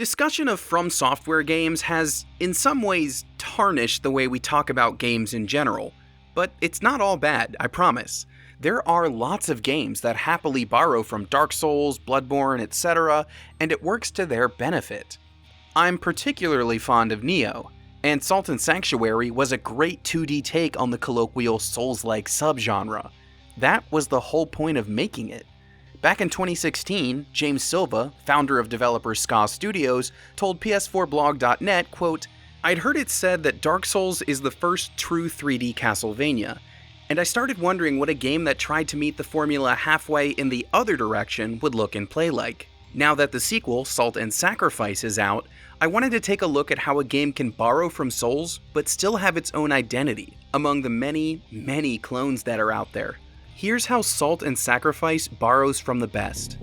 Discussion of FromSoftware games has, in some ways, tarnished the way we talk about games in general. But it's not all bad, I promise. There are lots of games that happily borrow from Dark Souls, Bloodborne, etc., and it works to their benefit. I'm particularly fond of Nioh, and Salt and Sanctuary was a great 2D take on the colloquial Souls-like subgenre. That was the whole point of making it. Back in 2016, James Silva, founder of developer Ska Studios, told PS4blog.net, quote, "I'd heard it said that Dark Souls is the first true 3D Castlevania, and I started wondering what a game that tried to meet the formula halfway in the other direction would look and play like. Now that the sequel, Salt and Sacrifice, is out, I wanted to take a look at how a game can borrow from Souls, but still have its own identity, among the many, many clones that are out there. Here's how Salt and Sacrifice borrows from the best.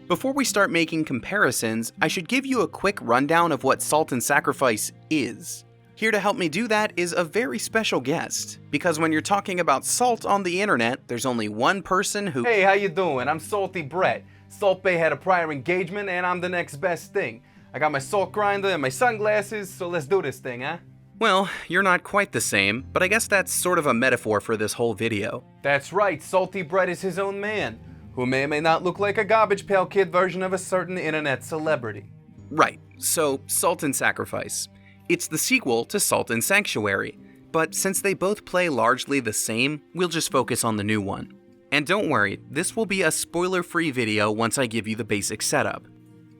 Before we start making comparisons, I should give you a quick rundown of what Salt and Sacrifice is. Here to help me do that is a very special guest, because when you're talking about salt on the internet, there's only one person who— Hey, how you doing? I'm Salty Brett. Salt Bay had a prior engagement and I'm the next best thing. I got my salt grinder and my sunglasses, so let's do this thing, huh? Well, you're not quite the same, but I guess that's sort of a metaphor for this whole video. That's right, Salty Brett is his own man, who may or may not look like a Garbage Pail Kid version of a certain internet celebrity. Right, so Salt and Sacrifice. It's the sequel to Salt and Sanctuary, but since they both play largely the same, we'll just focus on the new one. And don't worry, this will be a spoiler-free video once I give you the basic setup.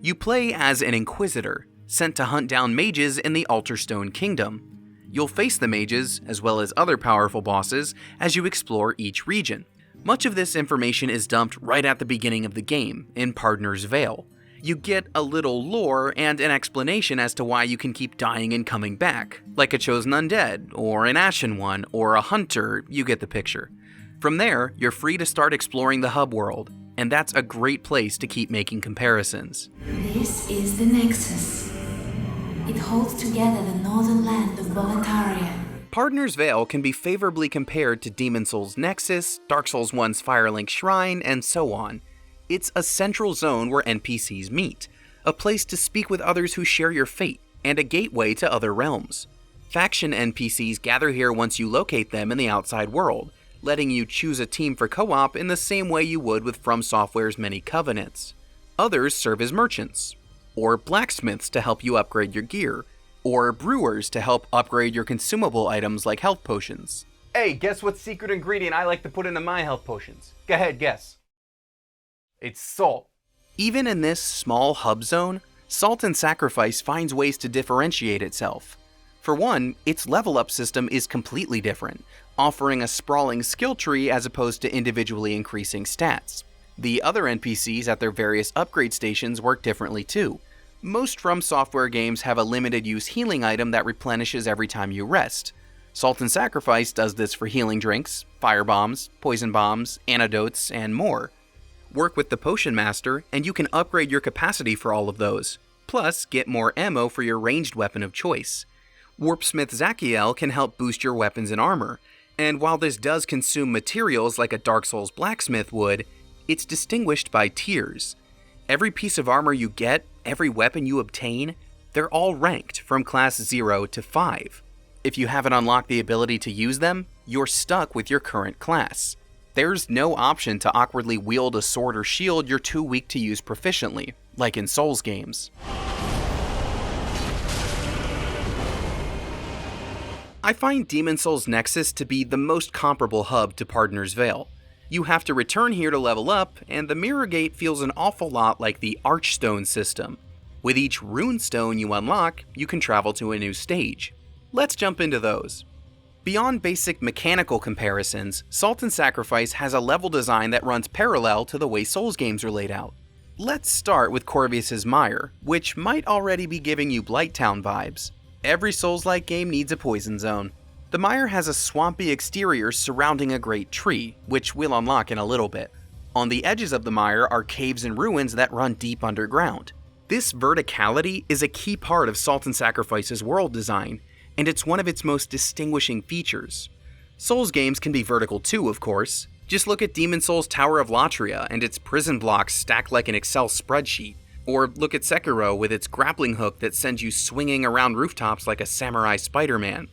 You play as an Inquisitor, sent to hunt down mages in the Alterstone Kingdom. You'll face the mages, as well as other powerful bosses, as you explore each region. Much of this information is dumped right at the beginning of the game, in Pardner's Vale. You get a little lore and an explanation as to why you can keep dying and coming back, like a chosen undead, or an ashen one, or a hunter, you get the picture. From there, you're free to start exploring the hub world, and that's a great place to keep making comparisons. This is the Nexus. It holds together the northern land of Boletaria. Pardner's Vale can be favorably compared to Demon Souls Nexus, Dark Souls 1's Firelink Shrine, and so on. It's a central zone where NPCs meet, a place to speak with others who share your fate, and a gateway to other realms. Faction NPCs gather here once you locate them in the outside world, letting you choose a team for co-op in the same way you would with FromSoftware's many covenants. Others serve as merchants, or blacksmiths to help you upgrade your gear, or brewers to help upgrade your consumable items like health potions. Hey, guess what secret ingredient I like to put into my health potions? Go ahead, guess. It's salt. Even in this small hub zone, Salt and Sacrifice finds ways to differentiate itself. For one, its level up system is completely different, offering a sprawling skill tree as opposed to individually increasing stats. The other NPCs at their various upgrade stations work differently too. Most FromSoftware games have a limited use healing item that replenishes every time you rest. Salt and Sacrifice does this for healing drinks, fire bombs, poison bombs, antidotes, and more. Work with the Potion Master, and you can upgrade your capacity for all of those, plus get more ammo for your ranged weapon of choice. Warpsmith Zachiel can help boost your weapons and armor, and while this does consume materials like a Dark Souls blacksmith would, it's distinguished by tiers. Every piece of armor you get, every weapon you obtain, they're all ranked from class 0 to 5. If you haven't unlocked the ability to use them, you're stuck with your current class. There's no option to awkwardly wield a sword or shield you're too weak to use proficiently, like in Souls games. I find Demon Souls Nexus to be the most comparable hub to Pardner's Vale. You have to return here to level up, and the Mirror Gate feels an awful lot like the Archstone system. With each rune stone you unlock, you can travel to a new stage. Let's jump into those. Beyond basic mechanical comparisons, Salt and Sacrifice has a level design that runs parallel to the way Souls games are laid out. Let's start with Corvius' Mire, which might already be giving you Blighttown vibes. Every Souls-like game needs a poison zone. The Mire has a swampy exterior surrounding a great tree, which we'll unlock in a little bit. On the edges of the mire are caves and ruins that run deep underground. This verticality is a key part of Salt and Sacrifice's world design, and it's one of its most distinguishing features. Souls games can be vertical too, of course. Just look at Demon Souls' Tower of Latria and its prison blocks stacked like an Excel spreadsheet. Or look at Sekiro with its grappling hook that sends you swinging around rooftops like a samurai Spider-Man.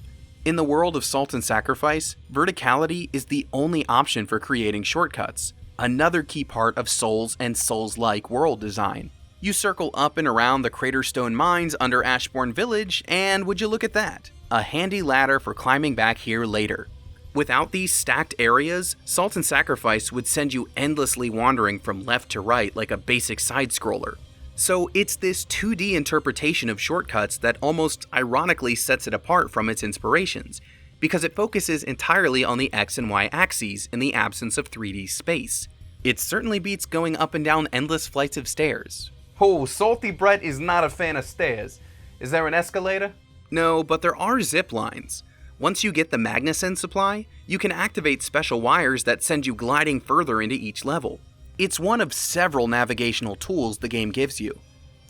In the world of Salt and Sacrifice, verticality is the only option for creating shortcuts, another key part of Souls and Souls-like world design. You circle up and around the Craterstone mines under Ashbourne Village, and would you look at that? A handy ladder for climbing back here later. Without these stacked areas, Salt and Sacrifice would send you endlessly wandering from left to right like a basic side-scroller. So it's this 2D interpretation of shortcuts that almost ironically sets it apart from its inspirations, because it focuses entirely on the X and Y axes in the absence of 3D space. It certainly beats going up and down endless flights of stairs. Oh, Salty Brett is not a fan of stairs. Is there an escalator? No, but there are zip lines. Once you get the Magnuson supply, you can activate special wires that send you gliding further into each level. It's one of several navigational tools the game gives you.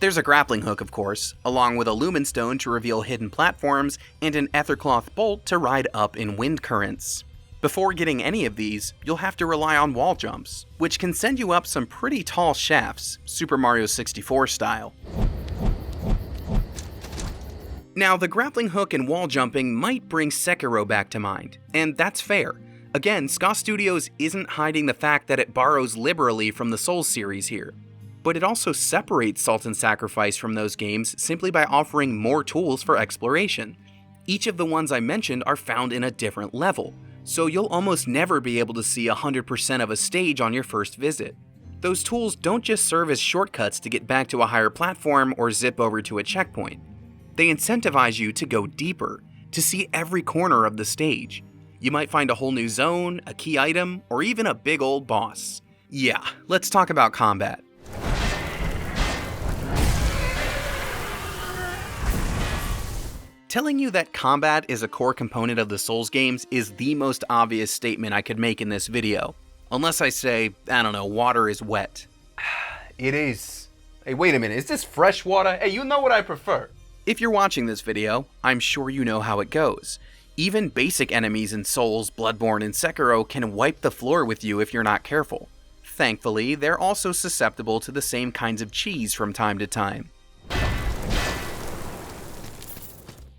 There's a grappling hook, of course, along with a lumen stone to reveal hidden platforms and an ethercloth bolt to ride up in wind currents. Before getting any of these, you'll have to rely on wall jumps, which can send you up some pretty tall shafts, Super Mario 64 style. Now, the grappling hook and wall jumping might bring Sekiro back to mind, and that's fair. Again, Ska Studios isn't hiding the fact that it borrows liberally from the Souls series here. But it also separates Salt and Sacrifice from those games simply by offering more tools for exploration. Each of the ones I mentioned are found in a different level, so you'll almost never be able to see 100% of a stage on your first visit. Those tools don't just serve as shortcuts to get back to a higher platform or zip over to a checkpoint. They incentivize you to go deeper, to see every corner of the stage. You might find a whole new zone, a key item, or even a big old boss. Yeah, let's talk about combat. Telling you that combat is a core component of the Souls games is the most obvious statement I could make in this video. Unless I say, I don't know, water is wet. It is. Hey, wait a minute, is this fresh water? Hey, you know what I prefer. If you're watching this video, I'm sure you know how it goes. Even basic enemies in Souls, Bloodborne, and Sekiro can wipe the floor with you if you're not careful. Thankfully, they're also susceptible to the same kinds of cheese from time to time.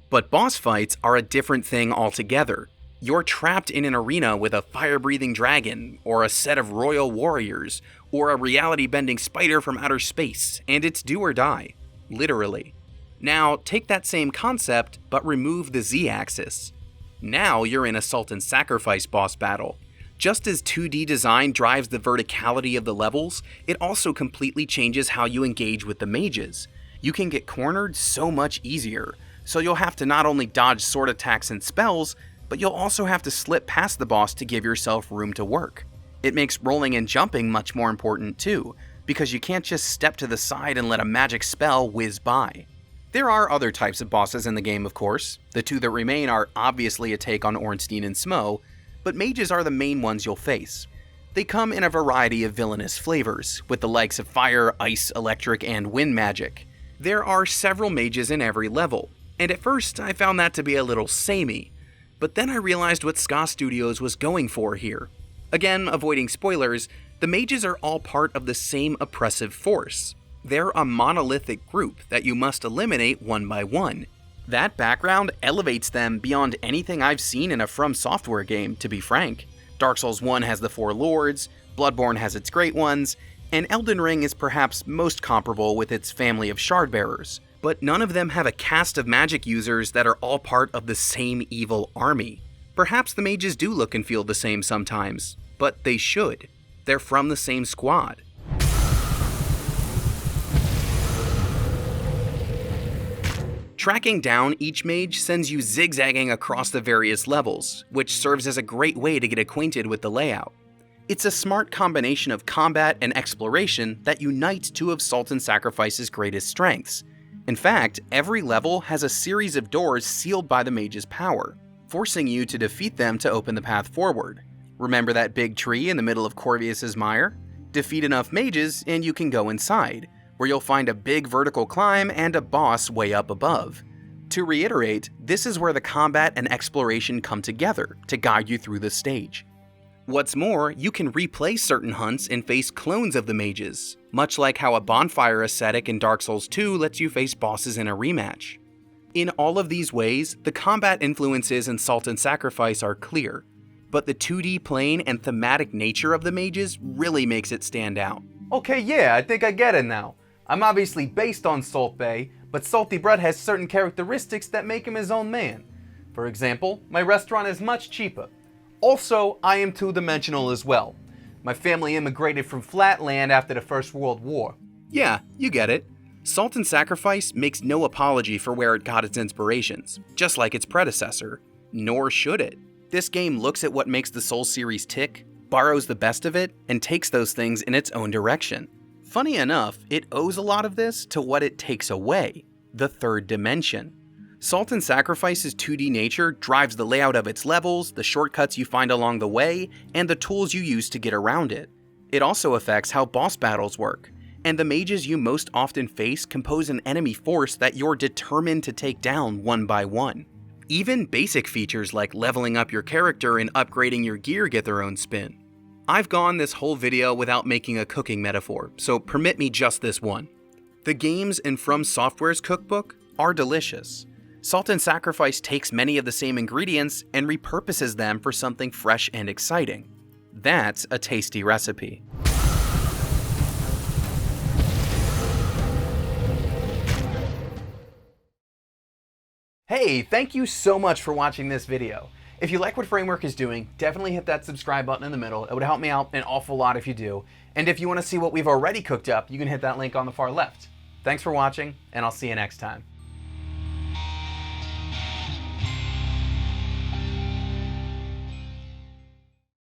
But boss fights are a different thing altogether. You're trapped in an arena with a fire-breathing dragon, or a set of royal warriors, or a reality-bending spider from outer space, and it's do or die. Literally. Now, take that same concept, but remove the Z-axis. Now you're in a Salt and Sacrifice boss battle. Just as 2D design drives the verticality of the levels, it also completely changes how you engage with the mages. You can get cornered so much easier, so you'll have to not only dodge sword attacks and spells, but you'll also have to slip past the boss to give yourself room to work. It makes rolling and jumping much more important too, because you can't just step to the side and let a magic spell whiz by. There are other types of bosses in the game, of course. The two that remain are obviously a take on Ornstein and Smo, but mages are the main ones you'll face. They come in a variety of villainous flavors, with the likes of fire, ice, electric, and wind magic. There are several mages in every level, and at first I found that to be a little samey, but then I realized what Ska Studios was going for here. Again, avoiding spoilers, the mages are all part of the same oppressive force. They're a monolithic group that you must eliminate one by one. That background elevates them beyond anything I've seen in a FromSoftware game, to be frank. Dark Souls 1 has the 4 lords, Bloodborne has its great ones, and Elden Ring is perhaps most comparable with its family of shardbearers. But none of them have a cast of magic users that are all part of the same evil army. Perhaps the mages do look and feel the same sometimes, but they should. They're from the same squad. Tracking down each mage sends you zigzagging across the various levels, which serves as a great way to get acquainted with the layout. It's a smart combination of combat and exploration that unites two of Salt and Sacrifice's greatest strengths. In fact, every level has a series of doors sealed by the mage's power, forcing you to defeat them to open the path forward. Remember that big tree in the middle of Corvius's mire? Defeat enough mages and you can go inside, where you'll find a big vertical climb and a boss way up above. To reiterate, this is where the combat and exploration come together to guide you through the stage. What's more, you can replay certain hunts and face clones of the mages, much like how a bonfire ascetic in Dark Souls 2 lets you face bosses in a rematch. In all of these ways, the combat influences in Salt and Sacrifice are clear, but the 2D plane and thematic nature of the mages really makes it stand out. Okay, yeah, I think I get it now. I'm obviously based on Salt Bae, but Salty Bread has certain characteristics that make him his own man. For example, my restaurant is much cheaper. Also, I am two-dimensional as well. My family immigrated from Flatland after the First World War. Yeah, you get it. Salt and Sacrifice makes no apology for where it got its inspirations, just like its predecessor. Nor should it. This game looks at what makes the Souls series tick, borrows the best of it, and takes those things in its own direction. Funny enough, it owes a lot of this to what it takes away, the third dimension. Salt and Sacrifice's 2D nature drives the layout of its levels, the shortcuts you find along the way, and the tools you use to get around it. It also affects how boss battles work, and the mages you most often face compose an enemy force that you're determined to take down one by one. Even basic features like leveling up your character and upgrading your gear get their own spin. I've gone this whole video without making a cooking metaphor, so permit me just this one. The games in FromSoftware's cookbook are delicious. Salt and Sacrifice takes many of the same ingredients and repurposes them for something fresh and exciting. That's a tasty recipe. Hey, thank you so much for watching this video. If you like what Framework is doing, definitely hit that subscribe button in the middle. It would help me out an awful lot if you do. And if you want to see what we've already cooked up, you can hit that link on the far left. Thanks for watching, and I'll see you next time.